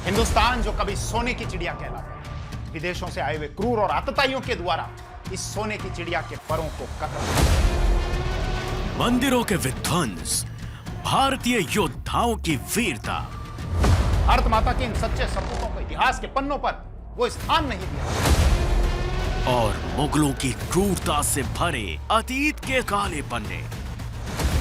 हिंदुस्तान जो कभी सोने की चिड़िया कहलाता, विदेशों से आए हुए क्रूर और आतताइयों के द्वारा इस सोने की चिड़िया के परों को कतरा। मंदिरों के विध्वंस, भारतीय योद्धाओं की वीरता, भारत माता के इन सच्चे सपूतों को इतिहास के पन्नों पर वो स्थान नहीं दिया, और मुगलों की क्रूरता से भरे अतीत के काले पन्ने।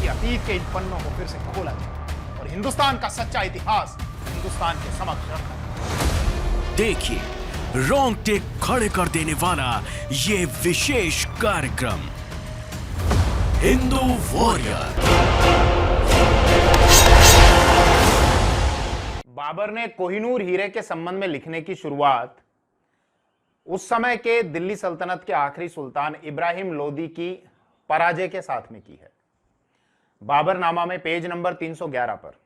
कि अतीत के इन पन्नों को फिर से खोला जाए और हिंदुस्तान का सच्चा इतिहास हिंदुस्तान के समक्ष रखा। देखिए रोंगटे खड़े कर देने वाला ये विशेष कार्यक्रम हिंदू वॉरियर। बाबर ने कोहिनूर हीरे के संबंध में लिखने की शुरुआत उस समय के दिल्ली सल्तनत के आखिरी सुल्तान इब्राहिम लोदी की पराजय के साथ में की है। बाबरनामा में पेज नंबर 311 पर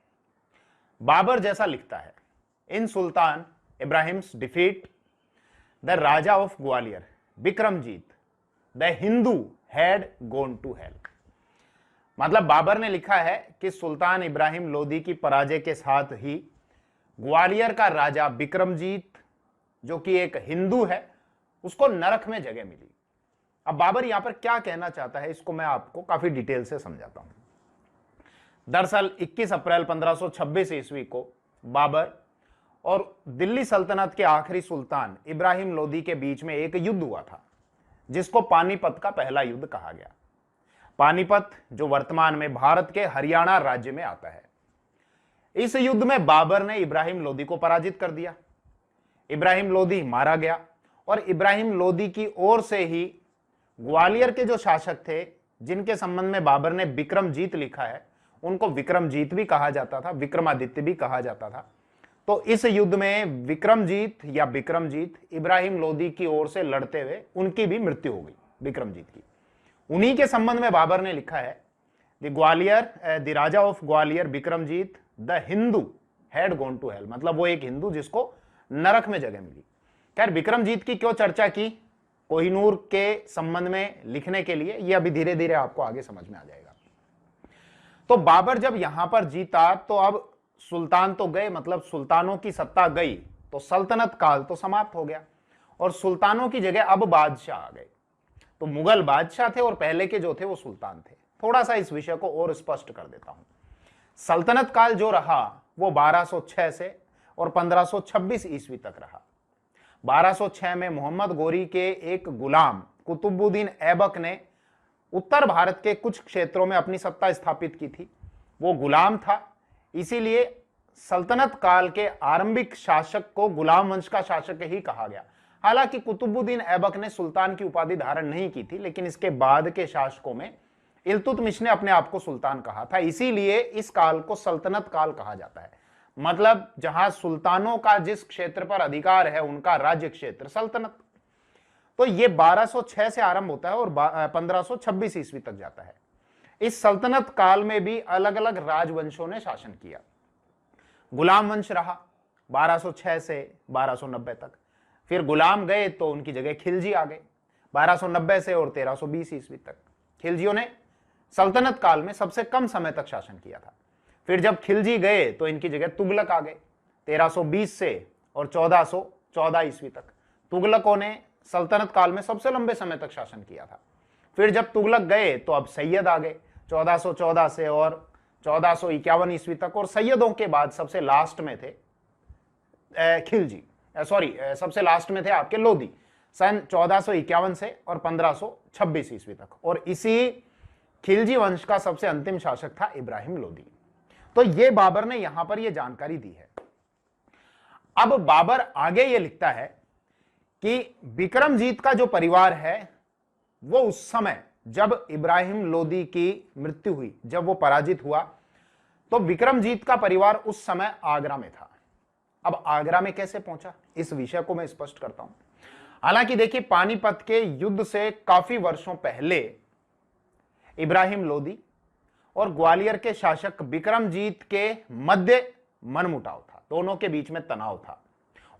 बाबर जैसा लिखता है, in sultan Ibrahim's defeat the Raja of Gwalior Bikramjit the Hindu had gone to hell. मतलब बाबर ने लिखा है कि सुल्तान इब्राहिम लोदी की पराजय के साथ ही ग्वालियर का राजा बिक्रमजीत, जो कि एक हिंदू है, उसको नरक में जगह मिली। अब बाबर यहां पर क्या कहना चाहता है, इसको मैं आपको काफी डिटेल से समझाता हूं। दरअसल 21 अप्रैल 1526 ईस्वी को बाबर और दिल्ली सल्तनत के आखिरी सुल्तान इब्राहिम लोदी के बीच में एक युद्ध हुआ था, जिसको पानीपत का पहला युद्ध कहा गया। पानीपत जो वर्तमान में भारत के हरियाणा राज्य में आता है। इस युद्ध में बाबर ने इब्राहिम लोदी को पराजित कर दिया। इब्राहिम लोदी मारा गया और इब्राहिम लोदी की ओर से ही ग्वालियर के जो शासक थे, जिनके संबंध में बाबर ने विक्रमजीत लिखा है, उनको विक्रमजीत भी कहा जाता था, विक्रमादित्य भी कहा जाता था। तो इस युद्ध में विक्रमजीत या विक्रमजीत इब्राहिम लोदी की ओर से लड़ते हुए उनकी भी मृत्यु हो गई, विक्रमजीत की। उन्हीं के संबंध में बाबर ने लिखा है, the Raja of Gwalior Bikramjit the Hindu had gone to hell. मतलब वो एक हिंदू जिसको नरक में जगह मिली। खैर, विक्रमजीत की क्यों चर्चा की कोहिनूर के संबंध में लिखने के लिए, ये अभी धीरे धीरे आपको आगे समझ में आ जाएगा। तो बाबर जब यहां पर जीता तो अब सुल्तान तो गए, मतलब सुल्तानों की सत्ता गई, तो सल्तनत काल तो समाप्त हो गया और सुल्तानों की जगह अब बादशाह आ गए। तो मुगल बादशाह थे और पहले के जो थे वो सुल्तान थे। थोड़ा सा इस विषय को और स्पष्ट कर देता हूं। सल्तनत काल जो रहा वो 1206 से और 1526 ईस्वी तक रहा। 1206 में मोहम्मद गोरी के एक गुलाम कुतुबुद्दीन ऐबक ने उत्तर भारत के कुछ क्षेत्रों में अपनी सत्ता स्थापित की थी। वो गुलाम था, इसीलिए सल्तनत काल के आरंभिक शासक को गुलाम वंश का शासक ही कहा गया। हालांकि कुतुबुद्दीन ऐबक ने सुल्तान की उपाधि धारण नहीं की थी, लेकिन इसके बाद के शासकों में इल्तुतमिश ने अपने आप को सुल्तान कहा था, इसीलिए इस काल को सल्तनत काल कहा जाता है। मतलब जहां सुल्तानों का जिस क्षेत्र पर अधिकार है, उनका राज्य क्षेत्र सल्तनत। तो ये 1206 से आरंभ होता है और 1526 ईस्वी तक जाता है। इस सल्तनत काल में भी अलग अलग राजवंशों ने शासन किया। गुलाम वंश रहा 1206 से 1290 तक, फिर गुलाम गए तो उनकी जगह खिलजी आ गए 1290 से और 1320 ईस्वी तक। खिलजियों ने सल्तनत काल में सबसे कम समय तक शासन किया था। फिर जब खिलजी गए तो इनकी जगह तुगलक आ गए 1320 से और 1414 ईस्वी तक। तुगलकों ने सल्तनत काल में सबसे लंबे समय तक शासन किया था। फिर जब तुगलक गए तो अब सैयद आ गए 1414 से और 1451 ईस्वी तक। और सैयदों के बाद सबसे लास्ट में थे सबसे लास्ट में थे आपके लोदी सन 1451 से और 1526 ईस्वी तक। और इसी खिलजी वंश का सबसे अंतिम शासक था इब्राहिम लोदी। तो ये बाबर ने यहां पर यह जानकारी दी है। अब बाबर आगे ये लिखता है कि विक्रमजीत का जो परिवार है वो उस समय जब इब्राहिम लोदी की मृत्यु हुई, जब वो पराजित हुआ, तो विक्रमजीत का परिवार उस समय आगरा में था। अब आगरा में कैसे पहुंचा, इस विषय को मैं स्पष्ट करता हूं। हालांकि देखिए, पानीपत के युद्ध से काफी वर्षों पहले इब्राहिम लोदी और ग्वालियर के शासक विक्रमजीत के मध्य मनमुटाव था, दोनों के बीच में तनाव था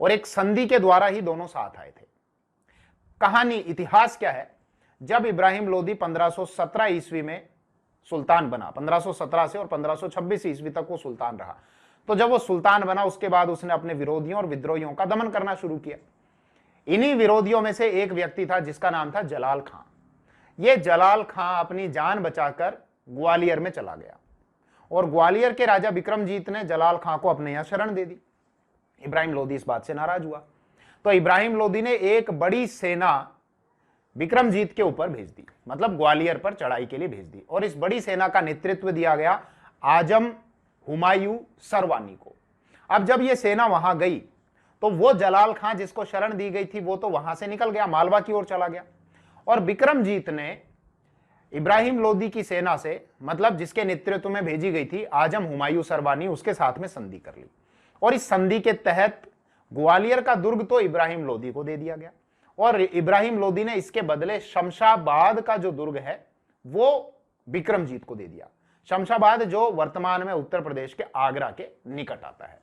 और एक संधि के द्वारा ही दोनों साथ आए थे। कहानी, इतिहास क्या है, जब इब्राहिम लोदी 1517 ईस्वी में सुल्तान बना, 1517 से और 1526 ईस्वी तक वो सुल्तान रहा, तो जब वो सुल्तान बना उसके बाद उसने अपने विरोधियों और विद्रोहियों का दमन करना शुरू किया। इन्हीं विरोधियों में से एक व्यक्ति था जिसका नाम था जलाल खां। ये जलाल खां अपनी जान बचाकर ग्वालियर में चला गया और ग्वालियर के राजा बिक्रमजीत ने जलाल खां को अपने यहां शरण दे दी। इब्राहिम लोदी इस बात से नाराज हुआ, तो इब्राहिम लोदी ने एक बड़ी सेना बिक्रमजीत के ऊपर भेज दी, मतलब ग्वालियर पर चढ़ाई के लिए भेज दी। और इस बड़ी सेना का नेतृत्व दिया गया आजम हुमायूं सरवानी को। अब जब यह सेना वहां गई तो वो जलाल खां जिसको शरण दी गई थी वो तो वहां से निकल गया, मालवा की ओर चला गया। और बिक्रमजीत ने इब्राहिम लोदी की सेना से, मतलब जिसके नेतृत्व में भेजी गई थी आजम हुमायूं सरवानी, उसके साथ में संधि कर ली। और इस संधि के तहत ग्वालियर का दुर्ग तो इब्राहिम लोदी को दे दिया गया और इब्राहिम लोदी ने इसके बदले शमशाबाद का जो दुर्ग है वो बिक्रमजीत को दे दिया। शमशाबाद जो वर्तमान में उत्तर प्रदेश के आगरा के निकट आता है।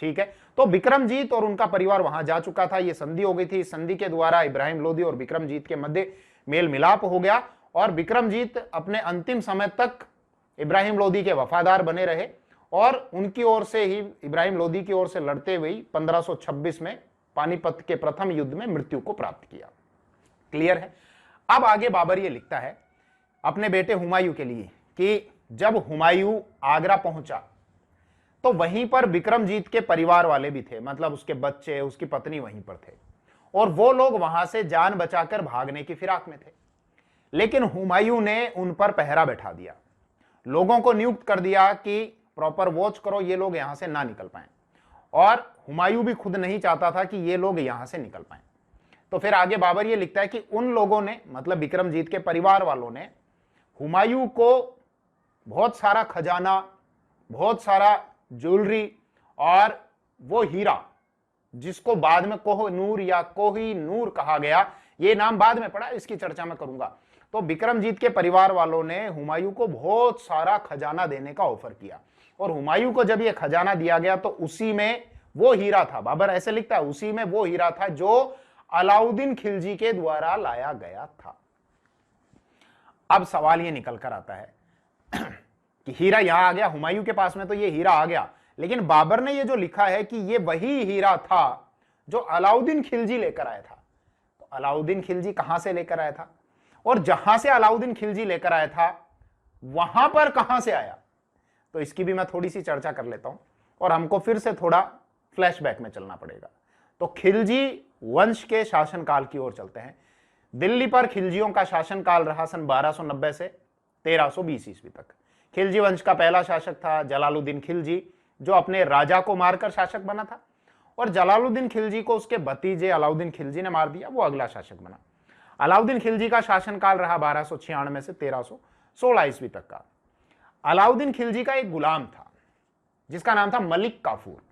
ठीक है, तो बिक्रमजीत और उनका परिवार वहां जा चुका था, ये संधि हो गई थी। इस संधि के द्वारा इब्राहिम लोदी और बिक्रमजीत के मध्य मेल मिलाप हो गया और बिक्रमजीत अपने अंतिम समय तक इब्राहिम लोदी के वफादार बने रहे और उनकी ओर से ही, इब्राहिम लोदी की ओर से लड़ते हुए 1526 में पानीपत के प्रथम युद्ध में मृत्यु को प्राप्त किया। क्लियर है। अब आगे बाबर ये लिखता है अपने बेटे हुमायूं के लिए कि जब हुमायूं आगरा पहुंचा तो वहीं पर बिक्रमजीत के परिवार वाले भी थे, मतलब उसके बच्चे, उसकी पत्नी वहीं पर थे और वो लोग वहां से जान बचाकर भागने की फिराक में थे। लेकिन हुमायूं ने उन पर पहरा बैठा दिया, लोगों को नियुक्त कर दिया कि प्रॉपर वॉच करो, ये लोग यहां से ना निकल पाए। और हुमायूं भी खुद नहीं चाहता था कि ये लोग यहां से निकल पाए। तो फिर आगे बाबर ये लिखता है कि उन लोगों ने, मतलब बिक्रमजीत के परिवार वालों ने हुमायूं को बहुत सारा खजाना, बहुत सारा ज्वेलरी और वो हीरा जिसको बाद में कोह-नूर या कोही-नूर कहा गया, ये नाम बाद में पड़ा, इसकी चर्चा मैं करूंगा। तो बिक्रमजीत के परिवार वालों ने हुमायूं को बहुत सारा खजाना देने का ऑफर किया और हुमायूं को जब ये खजाना दिया गया तो उसी में वो हीरा था, बाबर ऐसे लिखता है, उसी में वो हीरा था जो अलाउद्दीन खिलजी के द्वारा लाया गया था। अब सवाल ये निकल कर आता है कि हीरा यहां आ गया, हुमायूं के पास में तो ये हीरा आ गया, लेकिन बाबर ने ये जो लिखा है कि ये वही हीरा था जो अलाउद्दीन खिलजी लेकर आया था। तो अलाउद्दीन खिलजी कहां से लेकर आया था और जहां से अलाउद्दीन खिलजी लेकर आया था वहां पर कहां से आया, तो इसकी भी मैं थोड़ी सी चर्चा कर लेता हूं और हमको फिर से थोड़ा फ्लैशबैक में चलना पड़ेगा। तो खिलजी वंश के शासनकाल की ओर चलते हैं। दिल्ली पर खिलजियों का शासनकाल रहा सन 1290 से 1320 ईस्वी तक। खिलजी वंश का पहला शासक था जलालुद्दीन खिलजी, जो अपने राजा को मारकर शासक बना था और जलालुद्दीन खिलजी को उसके भतीजे अलाउद्दीन खिलजी ने मार दिया, वो अगला शासक बना। अलाउद्दीन खिलजी का शासनकाल रहा 1296 से 1316 ईस्वी तक का। अलाउद्दीन खिलजी का एक गुलाम था जिसका नाम था मलिक काफूर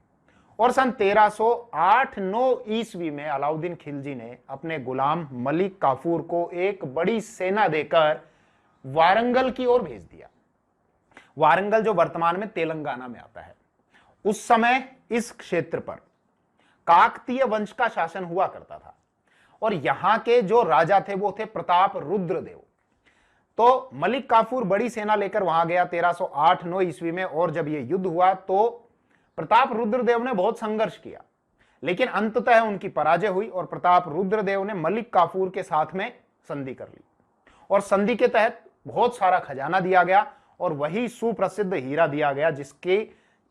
और सन 1308-9 ईस्वी में अलाउद्दीन खिलजी ने अपने गुलाम मलिक काफूर को एक बड़ी सेना देकर वारंगल की ओर भेज दिया। वारंगल जो वर्तमान में तेलंगाना में आता है। उस समय इस क्षेत्र पर काकतीय वंश का शासन हुआ करता था और यहां के जो राजा थे वो थे प्रताप रुद्रदेव। तो मलिक काफूर बड़ी सेना लेकर वहां गया 1308-9 ईस्वी में और जब ये युद्ध हुआ तो प्रताप रुद्रदेव ने बहुत संघर्ष किया, लेकिन अंततः उनकी पराजय हुई और प्रताप रुद्रदेव ने मलिक काफूर के साथ में संधि कर ली और संधि के तहत बहुत सारा खजाना दिया गया और वही सुप्रसिद्ध हीरा दिया गया जिसकी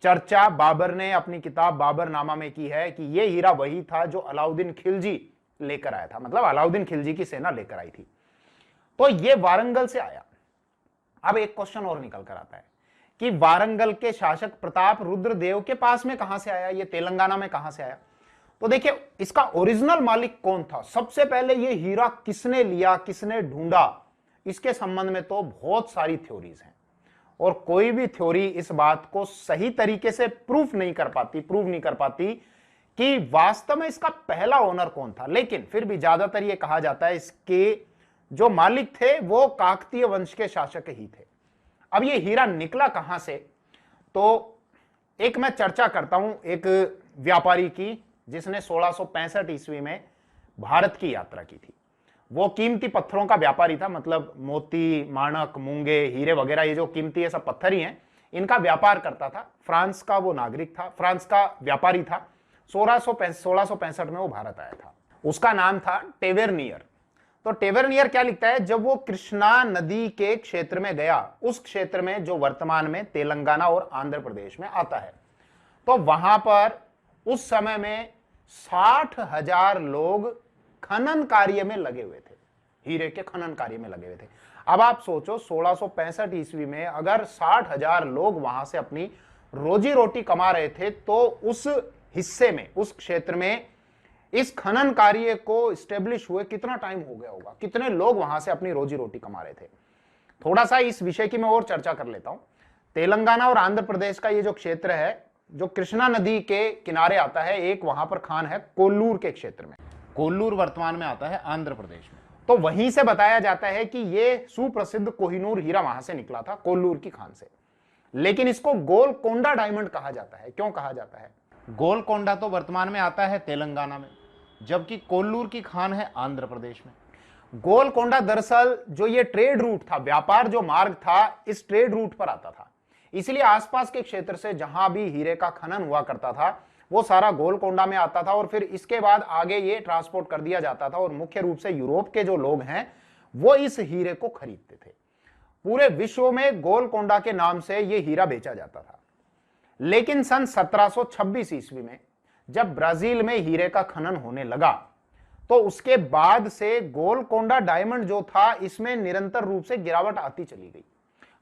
चर्चा बाबर ने अपनी किताब बाबरनामा में की है कि यह हीरा वही था जो अलाउद्दीन खिलजी लेकर आया था, मतलब अलाउद्दीन खिलजी की सेना लेकर आई थी। तो यह वारंगल से आया। अब एक क्वेश्चन और निकल कर आता है कि वारंगल के शासक प्रताप रुद्रदेव के पास में कहां से आया, ये तेलंगाना में कहां से आया। तो देखिए इसका ओरिजिनल मालिक कौन था, सबसे पहले ये हीरा किसने लिया, किसने ढूंढा, इसके संबंध में तो बहुत सारी थ्योरीज हैं और कोई भी थ्योरी इस बात को सही तरीके से प्रूव नहीं कर पाती कि वास्तव में इसका पहला ओनर कौन था। लेकिन फिर भी ज्यादातर यह कहा जाता है इसके जो मालिक थे वो काकतीय वंश के शासक ही थे। अब ये हीरा निकला कहां से, तो एक मैं चर्चा करता हूं एक व्यापारी की जिसने 1665 ईस्वी में भारत की यात्रा की थी। वो कीमती पत्थरों का व्यापारी था, मतलब मोती, माणक, मूंगे, हीरे वगैरह ये जो कीमती है सब पत्थर ही हैं। इनका व्यापार करता था। फ्रांस का वो नागरिक था, फ्रांस का व्यापारी था। 1665 में वो भारत आया था। उसका नाम था टेवेर्नियर। तो टेवेर्नियर क्या लिखता है, जब वो कृष्णा नदी के क्षेत्र में गया, उस क्षेत्र में जो वर्तमान में तेलंगाना और आंध्र प्रदेश में आता है, तो वहां पर उस समय में 60,000 लोग खनन कार्य में लगे हुए थे, हीरे के खनन कार्य में लगे हुए थे। अब आप सोचो 1665 ईस्वी में अगर 60,000 लोग वहां से अपनी रोजी रोटी कमा रहे थे, तो उस हिस्से में, उस क्षेत्र में इस खनन कार्य को स्टेब्लिश हुए कितना टाइम हो गया होगा, कितने लोग वहां से अपनी रोजी रोटी कमा रहे थे। थोड़ा सा इस विषय की मैं और चर्चा कर लेता हूं। तेलंगाना और आंध्र प्रदेश का ये जो क्षेत्र है, जो कृष्णा नदी के किनारे आता है, एक वहां पर खान है कोल्लूर के क्षेत्र में। कोल्लूर वर्तमान में आता है आंध्र प्रदेश में। तो वहीं से बताया जाता है कि ये सुप्रसिद्ध कोहिनूर हीरा वहां से निकला था, कोल्लूर की खान से। लेकिन इसको गोलकोंडा डायमंड कहा जाता है। क्यों कहा जाता है? गोलकोंडा तो वर्तमान में आता है तेलंगाना में, जबकि कोल्लूर की खान है आंध्र प्रदेश में। गोलकोंडा दरअसल जो ये ट्रेड रूट था, व्यापार जो मार्ग था, इस ट्रेड रूट पर आता था। इसलिए आसपास के क्षेत्र से जहां भी हीरे का खनन हुआ करता था, वो सारा गोलकोंडा में आता था और फिर इसके बाद आगे ये ट्रांसपोर्ट कर दिया जाता था। और मुख्य रूप से यूरोप के जो लोग हैं वो इस हीरे को खरीदते थे। पूरे विश्व में गोलकोंडा के नाम से ये हीरा बेचा जाता था। लेकिन सन 1726 ईस्वी में जब ब्राजील में हीरे का खनन होने लगा, तो उसके बाद से गोलकोंडा डायमंड जो था, इसमें निरंतर रूप से गिरावट आती चली गई।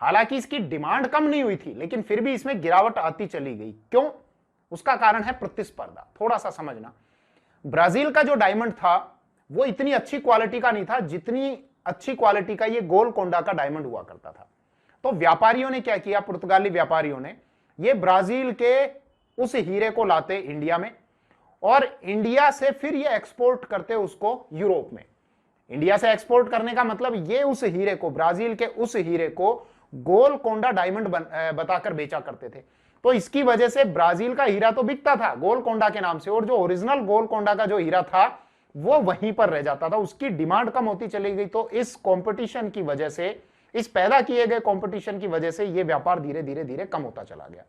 हालांकि इसकी डिमांड कम नहीं हुई थी, लेकिन फिर भी इसमें गिरावट आती चली गई। क्यों? उसका कारण है प्रतिस्पर्धा। थोड़ा सा समझना, ब्राजील का जो डायमंड था वो इतनी अच्छी क्वालिटी का नहीं था जितनी अच्छी क्वालिटी का ये गोलकोंडा का डायमंड हुआ करता था। तो व्यापारियों ने क्या किया, पुर्तगाली व्यापारियों ने ये ब्राजील के उस हीरे को लाते इंडिया में, और इंडिया से फिर ये एक्सपोर्ट करते उसको यूरोप में। इंडिया से एक्सपोर्ट करने का मतलब ये उस हीरे को, ब्राजील के उस हीरे को गोलकोंडा डायमंड बताकर बेचा करते थे। तो इसकी वजह से ब्राजील का हीरा तो बिकता था गोलकोंडा के नाम से, और जो ओरिजिनल गोलकोंडा का जो हीरा था वो वहीं पर रह जाता था। उसकी डिमांड कम होती चली गई। तो इस कंपटीशन की वजह से, इस पैदा किए गए कंपटीशन की वजह से ये व्यापार धीरे धीरे धीरे कम होता चला गया।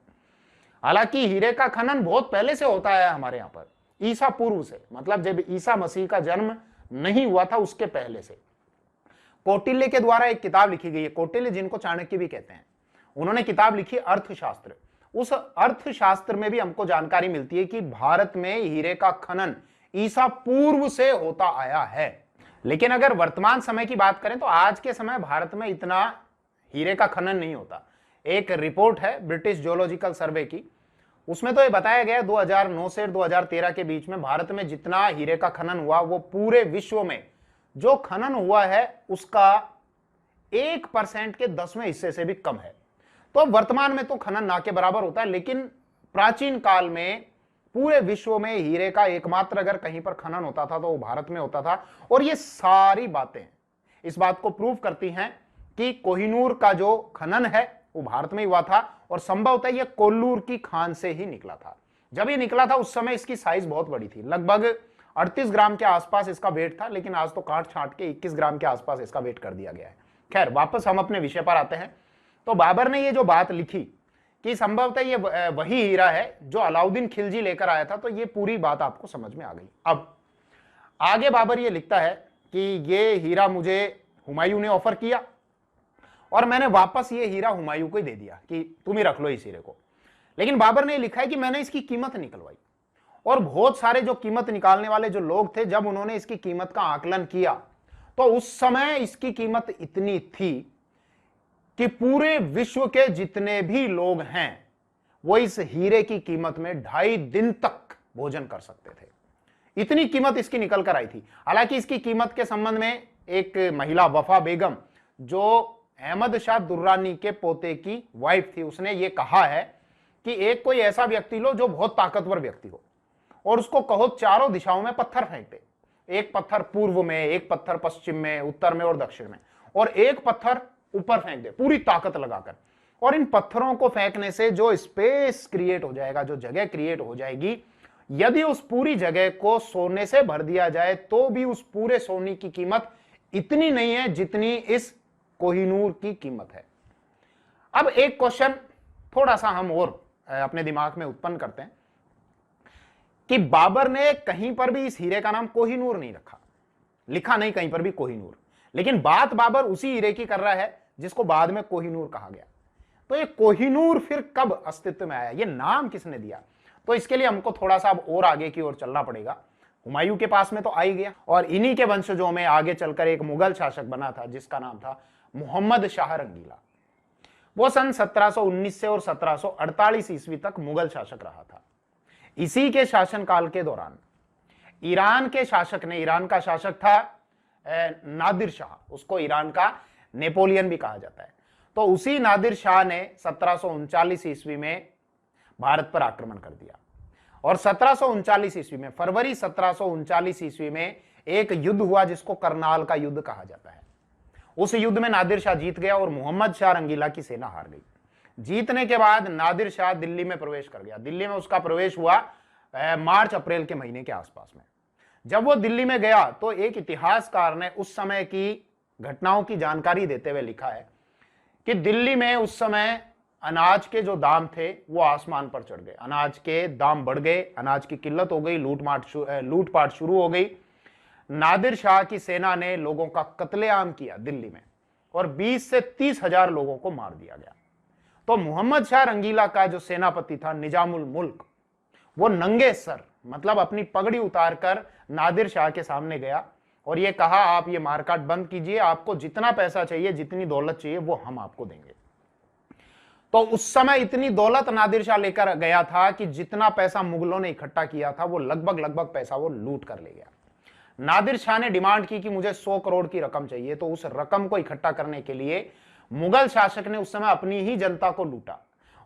हालांकि हीरे का खनन बहुत पहले से होता है हमारे यहां पर, ईसा पूर्व से, मतलब जब ईसा मसीह का जन्म नहीं हुआ था उसके पहले से। कौटिल्य के द्वारा एक किताब लिखी गई है, कौटिल्य जिनको चाणक्य भी कहते हैं, उन्होंने किताब लिखी अर्थशास्त्र। उस अर्थशास्त्र में भी हमको जानकारी मिलती है कि भारत में हीरे का खनन ईसा पूर्व से होता आया है। लेकिन अगर वर्तमान समय की बात करें तो आज के समय भारत में इतना हीरे का खनन नहीं होता। एक रिपोर्ट है ब्रिटिश जियोलॉजिकल सर्वे की, उसमें तो ये बताया गया 2009 से 2013 के बीच में भारत में जितना हीरे का खनन हुआ, वो पूरे विश्व में जो खनन हुआ है उसका 1% के 10वें हिस्से से भी कम है। तो वर्तमान में तो खनन ना के बराबर होता है, लेकिन प्राचीन काल में पूरे विश्व में हीरे का एकमात्र अगर कहीं पर खनन होता था तो वो भारत में होता था। और ये सारी बातें इस बात को प्रूव करती हैं कि कोहिनूर का जो खनन है वो भारत में ही हुआ था, और संभवतः ये कोल्लूर की खान से ही निकला था। जब ये निकला था उस समय इसकी साइज बहुत बड़ी थी, लगभग 38 ग्राम के आसपास इसका वेट था, लेकिन आज तो काट छांट के 21 ग्राम के आसपास इसका वेट कर दिया गया है। खैर, वापस हम अपने विषय पर आते हैं। तो बाबर ने ये जो बात लिखी कि संभवतः ये वही हीरा है जो अलाउद्दीन खिलजी लेकर आया था, तो ये पूरी बात आपको समझ में आ गई। अब आगे बाबर ये लिखता है कि ये हीरा मुझे हुमायूं ने ऑफर किया और मैंने वापस ये हीरा हुमायूं को ही दे दिया कि तुम ही रख लो इस हीरे को। लेकिन बाबर ने लिखा है कि मैंने इसकी कीमत निकलवाई, और बहुत सारे जो कीमत निकालने वाले जो लोग थे, जब उन्होंने इसकी कीमत का आकलन किया तो उस समय इसकी कीमत इतनी थी कि पूरे विश्व के जितने भी लोग हैं वो इस हीरे की कीमत में 2.5 दिन तक भोजन कर सकते थे। इतनी कीमत इसकी निकल कर आई थी। हालांकि इसकी कीमत के संबंध में एक महिला वफा बेगम, जो अहमद शाह दुर्रानी के पोते की वाइफ थी, उसने ये कहा है कि एक कोई ऐसा व्यक्ति लो जो बहुत ताकतवर व्यक्ति हो, और उसको कहो चारों दिशाओं में पत्थर फेंक दे। एक पत्थर पूर्व में, एक पत्थर पश्चिम में, उत्तर में और दक्षिण में, और एक पत्थर ऊपर फेंक दे पूरी ताकत लगाकर। और इन पत्थरों को फेंकने से जो स्पेस क्रिएट हो जाएगा, जो जगह क्रिएट हो जाएगी, यदि उस पूरी जगह को सोने से भर दिया जाए तो भी उस पूरे सोने की कीमत इतनी नहीं है जितनी इस कोहिनूर की कीमत है। अब एक क्वेश्चन थोड़ा सा हम और अपने दिमाग में उत्पन्न करते हैं कि बाबर ने कहीं पर भी इस हीरे का नाम कोहिनूर नहीं रखा, लिखा नहीं कहीं पर भी कोहिनूर, लेकिन बात बाबर उसी हीरे की कर रहा है जिसको बाद में कोहिनूर कहा गया। तो ये कोहिनूर फिर कब अस्तित्व में आया, ये नाम किसने दिया? तो इसके लिए हमको थोड़ा सा अब और आगे की ओर चलना पड़ेगा। हुमायूं के पास में तो आ ही गया, और इन्हीं के वंशजों में आगे चलकर एक मुगल शासक बना था जिसका नाम था मोहम्मद शाह रंगीला। वो सन 1719 से और 1748 ईस्वी तक मुगल शासक रहा था। इसी के शासनकाल के दौरान ईरान के शासक ने, ईरान का शासक था नादिर शाह, उसको ईरान का नेपोलियन भी कहा जाता है, तो उसी नादिर शाह ने 1739 ईस्वी में भारत पर आक्रमण कर दिया। और 1739 ईस्वी में, फरवरी 1739 ईस्वी में एक युद्ध हुआ जिसको करनाल का युद्ध कहा जाता है। उस युद्ध में नादिर शाह जीत गया और मोहम्मद शाह रंगीला की सेना हार गई। जीतने के बाद नादिर शाह दिल्ली में प्रवेश कर गया। दिल्ली में उसका प्रवेश हुआ मार्च अप्रैल के महीने के आसपास में। जब वो दिल्ली में गया तो एक इतिहासकार ने उस समय की घटनाओं की जानकारी देते हुए लिखा है कि दिल्ली में उस समय अनाज के जो दाम थे वो आसमान पर चढ़ गए, अनाज के दाम बढ़ गए, अनाज की किल्लत हो गई, लूटपाट शुरू हो गई। नादिर शाह की सेना ने लोगों का कत्लेआम किया दिल्ली में और 20 से 30 हजार लोगों को मार दिया गया। तो मोहम्मद शाह रंगीला का जो सेनापति था निजामुल मुल्क, वो नंगे सर, मतलब अपनी पगड़ी उतारकर नादिर शाह के सामने गया और ये कहा, आप ये मारकाट बंद कीजिए, आपको जितना पैसा चाहिए, जितनी दौलत चाहिए वो हम आपको देंगे। तो उस समय इतनी दौलत नादिर शाह लेकर गया था कि जितना पैसा मुगलों ने इकट्ठा किया था वो लगभग पैसा वो लूट कर ले गया। नादिर शाह ने डिमांड की कि मुझे 100 करोड़ की रकम चाहिए, तो उस रकम को इकट्ठा करने के लिए मुगल शासक ने उस समय अपनी ही जनता को लूटा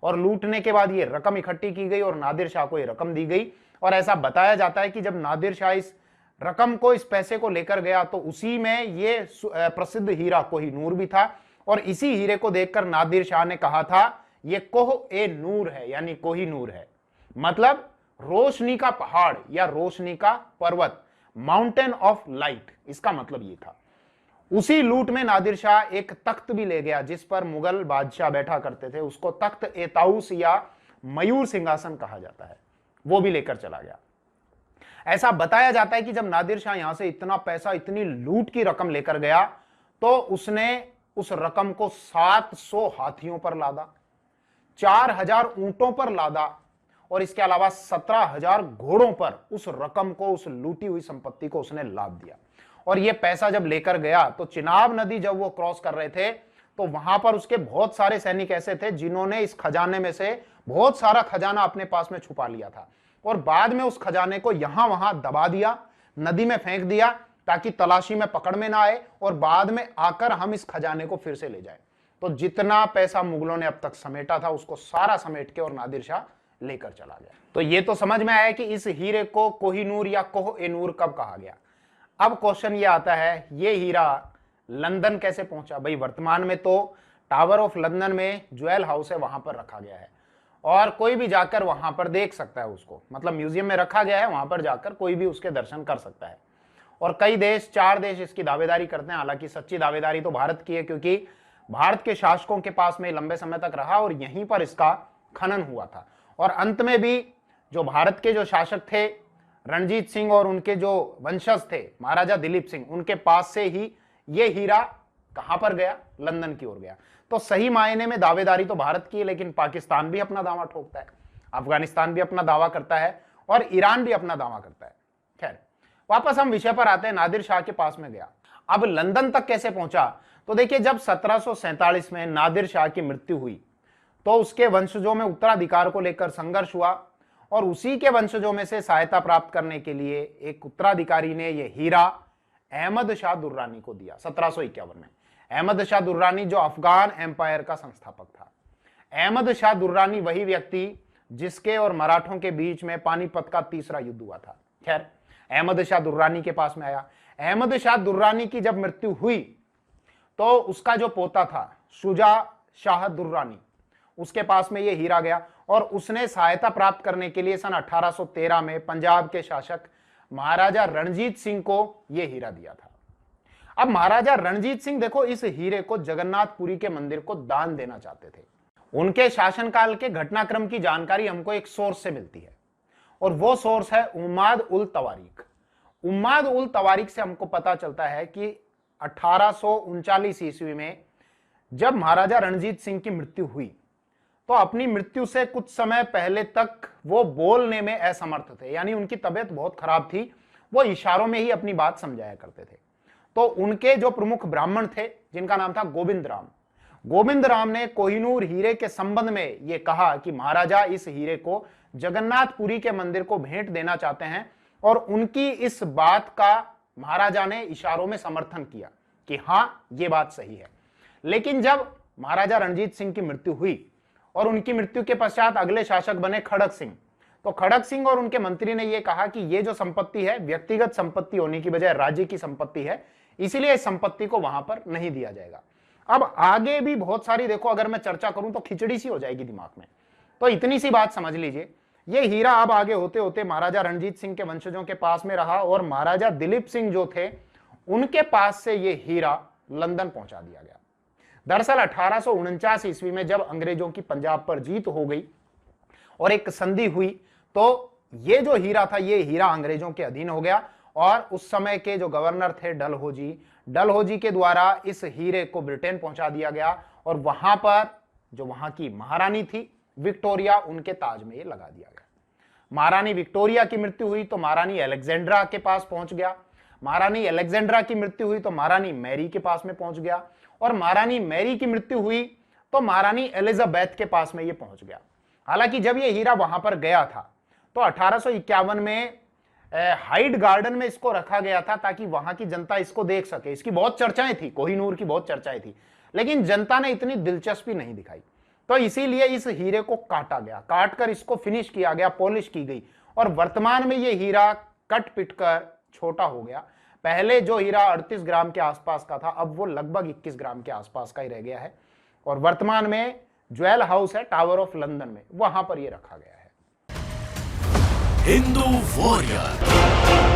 और लूटने के बाद ये रकम इकट्ठी की गई और नादिर शाह को ये रकम दी गई। और ऐसा बताया जाता है कि जब नादिर शाह इस रकम को, इस पैसे को लेकर गया तो उसी में ये प्रसिद्ध हीरा कोहिनूर भी था और इसी हीरे को देखकर नादिर शाह ने कहा था ये कोह-ए-नूर है, यानी कोहिनूर है, मतलब रोशनी का पहाड़ या रोशनी का पर्वत, माउंटेन ऑफ लाइट, इसका मतलब ये था। उसी लूट में नादिर शाह एक तख्त भी ले गया जिस पर मुगल बादशाह बैठा करते थे, उसको तख्त ए ताउस या मयूर सिंहासन कहा जाता है, वो भी लेकर चला गया। ऐसा बताया जाता है कि जब नादिर शाह यहां से इतना पैसा, इतनी लूट की रकम लेकर गया तो उसने उस रकम को 700 हाथियों पर लादा, 4000 ऊंटों पर लादा और इसके अलावा 17,000 घोड़ों पर उस रकम को, उस लूटी हुई संपत्ति को उसने लाद दिया। और यह पैसा जब लेकर गया तो चिनाब नदी जब वो क्रॉस कर रहे थे तो वहां पर उसके बहुत सारे सैनिक ऐसे थे जिन्होंने इस खजाने में से बहुत सारा खजाना अपने पास में छुपा लिया था और बाद में उस खजाने को यहां वहां दबा दिया, नदी में फेंक दिया ताकि तलाशी में पकड़ में ना आए और बाद में आकर हम इस खजाने को फिर से ले जाएं। तो जितना पैसा मुगलों ने अब तक समेटा था उसको सारा समेट के और नादिर शाह लेकर चला गया। तो ये तो समझ में आया कि इस हीरे को कोहिनूर या कोह-ए-नूर कब कहा गया। अब क्वेश्चन ये आता है, ये हीरा लंदन कैसे पहुंचा? भाई वर्तमान में तो टावर ऑफ लंदन में ज्वेल हाउस है, वहां पर रखा गया है और कोई भी जाकर वहां पर देख सकता है उसको, मतलब म्यूजियम में रखा गया है, वहां पर जाकर कोई भी उसके दर्शन कर सकता है। और कई देश, 4 देश इसकी दावेदारी करते हैं। हालांकि सच्ची दावेदारी तो भारत की है क्योंकि भारत के शासकों के पास में लंबे समय तक रहा और यहीं पर इसका खनन हुआ था। और अंत में भी जो भारत के जो शासक थे रणजीत सिंह और उनके जो वंशज थे महाराजा दिलीप सिंह, उनके पास से ही ये हीरा कहां पर गया? लंदन की ओर गया। तो सही मायने में दावेदारी तो भारत की है, लेकिन पाकिस्तान भी अपना दावा ठोकता है, अफगानिस्तान भी अपना दावा करता है और ईरान भी अपना दावा करता है। खैर, वापस हम विषय पर आते हैं। नादिर शाह के पास में गया, अब लंदन तक कैसे पहुंचा? तो देखिए, जब 1747 में नादिर शाह की मृत्यु हुई तो उसके वंशजों में उत्तराधिकार को लेकर संघर्ष हुआ और उसी के वंशजों में से सहायता प्राप्त करने के लिए एक उत्तराधिकारी ने यह हीरा अहमद शाह दुर्रानी को दिया 1751 में। अहमद शाह दुर्रानी जो अफगान एम्पायर का संस्थापक था। अहमद शाह दुर्रानी वही व्यक्ति जिसके और मराठों के बीच में पानीपत का तीसरा युद्ध हुआ था। खैर, अहमद शाह दुर्रानी के पास में आया। अहमद शाह दुर्रानी की जब मृत्यु हुई तो उसका जो पोता था शुजा शाह दुर्रानी, उसके पास में यह हीरा गया और उसने सहायता प्राप्त करने के लिए सन 1813 में पंजाब के शासक महाराजा रणजीत सिंह को यह हीरा दिया था। अब महाराजा रणजीत सिंह देखो इस हीरे को जगन्नाथपुरी के मंदिर को दान देना चाहते थे। उनके शासनकाल के घटनाक्रम की जानकारी हमको एक सोर्स से मिलती है और वो सोर्स है उम्माद उल तवारीख। उम्माद उल तवारीख से हमको पता चलता है कि 1839 ईस्वी में जब महाराजा रणजीत सिंह की मृत्यु हुई तो अपनी मृत्यु से कुछ समय पहले तक वो बोलने में असमर्थ थे, यानी उनकी तबीयत बहुत खराब थी, वो इशारों में ही अपनी बात समझाया करते थे। तो उनके जो प्रमुख ब्राह्मण थे जिनका नाम था गोविंद राम ने कोहिनूर हीरे के संबंध में यह कहा कि महाराजा इस हीरे को जगन्नाथपुरी के मंदिर को भेंट देना चाहते हैं और उनकी इस बात का महाराजा ने इशारों में समर्थन किया कि हां यह बात सही है। लेकिन जब महाराजा रणजीत सिंह की मृत्यु हुई और उनकी मृत्यु के पश्चात अगले शासक बने खड़क सिंह, तो खड़क सिंह और उनके मंत्री ने यह कहा कि यह जो संपत्ति है व्यक्तिगत संपत्ति होने की बजाय राज्य की संपत्ति है, इसीलिए इस संपत्ति को वहां पर नहीं दिया जाएगा। अब आगे भी बहुत सारी, देखो अगर मैं चर्चा करूं तो खिचड़ी सी हो जाएगी दिमाग में, तो इतनी सी बात समझ लीजिए। यह हीरा अब आगे होते होते महाराजा रणजीत सिंह के वंशजों के पास में रहा और महाराजा दिलीप सिंह जो थे उनके पास से यह हीरा लंदन पहुंचा दिया गया। दरअसल 1849 ईस्वी में जब अंग्रेजों की पंजाब पर जीत हो गई और एक संधि हुई तो यह जो हीरा था यह हीरा अंग्रेजों के अधीन हो गया और उस समय के जो गवर्नर थे डलहौजी के द्वारा इस हीरे को ब्रिटेन पहुंचा दिया गया और वहां पर जो वहां की महारानी थी विक्टोरिया, उनके ताज में ये लगा दिया गया। महारानी विक्टोरिया की मृत्यु हुई तो महारानी अलेक्जेंड्रा के पास पहुंच गया, महारानी अलेक्जेंड्रा की मृत्यु हुई तो महारानी मैरी के पास में पहुंच गया और महारानी मैरी की मृत्यु हुई तो महारानी एलिजाबेथ के पास में ये पहुंच गया। हालांकि जब ये हीरा वहां पर गया था तो 1851 में हाइड गार्डन में इसको रखा गया था ताकि वहां की जनता इसको देख सके। इसकी बहुत चर्चाएं थी, कोहिनूर की बहुत चर्चाएं थी, लेकिन जनता ने इतनी दिलचस्पी नहीं दिखाई, तो इसीलिए इस हीरे को काटा गया, काट कर इसको फिनिश किया गया, पॉलिश की गई और वर्तमान में ये हीरा कट पिट कर छोटा हो गया। पहले जो हीरा 38 ग्राम के आसपास का था अब वो लगभग 21 ग्राम के आसपास का ही रह गया है और वर्तमान में ज्वेल हाउस है टावर ऑफ लंदन में, वहां पर ये रखा गया है। हिंदू वॉरियर।